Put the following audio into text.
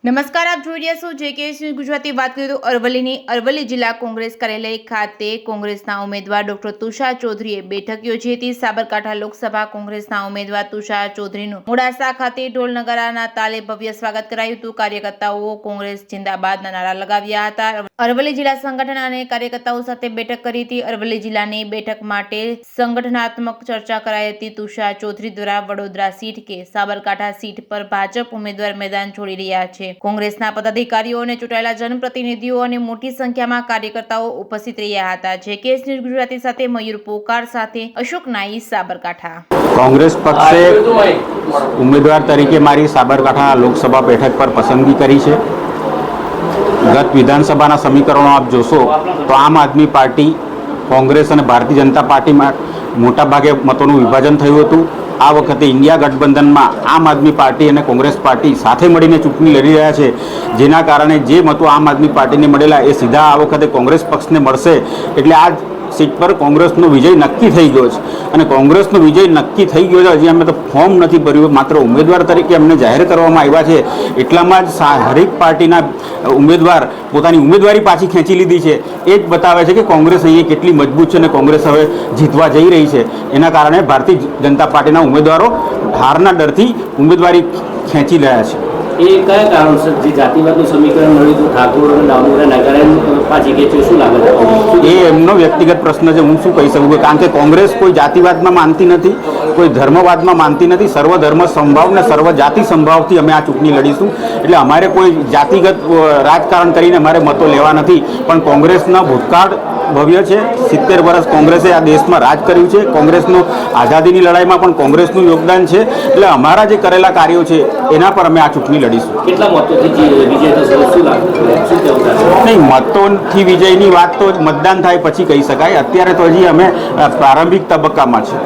નમસ્કાર, આપ જોઈ રહ્યા છો જેકેએસ ન્યૂઝ ગુજરાતી. વાત કરીએ તો અરવલ્લી જિલ્લા કોંગ્રેસ કાર્યાલય ખાતે કોંગ્રેસના ઉમેદવાર ડોક્ટર તુષાર ચૌધરીએ બેઠક યોજી હતી. સાબરકાંઠા લોકસભા કોંગ્રેસના ઉમેદવાર તુષાર ચૌધરીનું મોડાસા ખાતે ઢોલ નગારાના તાલે ભવ્ય સ્વાગત કરાયું હતું. કાર્યકર્તાઓ કોંગ્રેસ જિંદાબાદના નારા લગાવ્યા હતા. અરવલ્લી જિલ્લા સંગઠન અને કાર્યકર્તાઓ સાથે બેઠક કરી હતી. અરવલ્લી જિલ્લાની બેઠક માટે સંગઠનાત્મક ચર્ચા કરાઈ હતી. તુષાર ચૌધરી દ્વારા વડોદરા સીટ કે સાબરકાંઠા સીટ પર ભાજપ ઉમેદવાર મેદાન છોડી રહ્યા છે. કોંગ્રેસના પદાધિકારીઓ અને ચૂંટાયેલા જનપ્રતિનિધિઓ અને મોટી સંખ્યામાં કાર્યકર્તાઓ ઉપસ્થિત રહ્યા હતા. જેકેએસ ન્યૂઝ ગુજરાતી સાથે મયુર પોકાર સાથે અશોક નાઈ, સાબરકાંઠા. કોંગ્રેસ પક્ષે ઉમેદવાર તરીકે મારી સાબરકાંઠા લોકસભા બેઠક પર પસંદગી કરી છે. ગત વિધાનસભાના સમીકરણો આપ જોશો તો આમ આદમી પાર્ટી, કોંગ્રેસ અને ભારતીય જનતા પાર્ટીમાં મોટાભાગે મતોનું વિભાજન થયું હતું. આ વખતે ઇન્ડિયા ગઠબંધનમાં આમ આદમી પાર્ટી અને કોંગ્રેસ પાર્ટી સાથે મળીને ચૂંટણી લડી રહ્યા છે, જેના કારણે જે મતો આમ આદમી પાર્ટીને મળેલા એ સીધા આ વખતે કોંગ્રેસ પક્ષને મળશે. એટલે આ સીટ પર કોંગ્રેસનો વિજય નક્કી થઈ ગયો છે અને કોંગ્રેસનો વિજય નક્કી થઈ ગયો છે. હજી અમે તો ફોર્મ નથી ભર્યું, માત્ર ઉમેદવાર તરીકે અમને જાહેર કરવામાં આવ્યા છે. એટલામાં જ હરેક પાર્ટીના ઉમેદવાર પોતાની ઉમેદવારી પાછી ખેંચી લીધી છે. એ જ બતાવે છે કે કોંગ્રેસ અહીંયા કેટલી મજબૂત છે અને કોંગ્રેસ હવે જીતવા જઈ રહી છે. એના કારણે ભારતીય જનતા પાર્ટીના ઉમેદવારો હારના ડરથી ઉમેદવારી ખેંચી રહ્યા છે. એ કયા કારણસર જે જાતિવાદનું સમીકરણ મળ્યું હતું ઠાકોર અને ડામોરા નગર પાછી ખેંચ્યું, શું લાગે છે? એ એમનો વ્યક્તિગત પ્રશ્ન છે. હું શું કહી શકું, કારણ કે કોંગ્રેસ કોઈ જાતિવાદમાં માનતી નથી, કોઈ ધર્મવાદમાં માનતી નથી. સર્વધર્મ સંભાવ ને સર્વ જાતિ સંભાવથી અમે આ ચૂંટણી લડીશું. એટલે અમારે કોઈ જાતિગત રાજકારણ કરીને અમારે મતો લેવા નથી. પણ કોંગ્રેસના ભૂતકાળ ભવ્ય છે. 70 વર્ષ કોંગ્રેસે આ દેશમાં રાજ કર્યું છે. કોંગ્રેસનો આઝાદીની લડાઈમાં પણ કોંગ્રેસનું યોગદાન છે. એટલે અમારા જે કરેલા કાર્યો છે એના પર અમે આ ચૂંટણી લડીશું. કેટલા મતોથી વિજય થશે, શું લાગે, શું કહેવું? નહીં, મતોથી વિજયની વાત તો મતદાન થાય પછી કહી શકાય. અત્યારે તો હજી અમે પ્રારંભિક તબક્કામાં છે.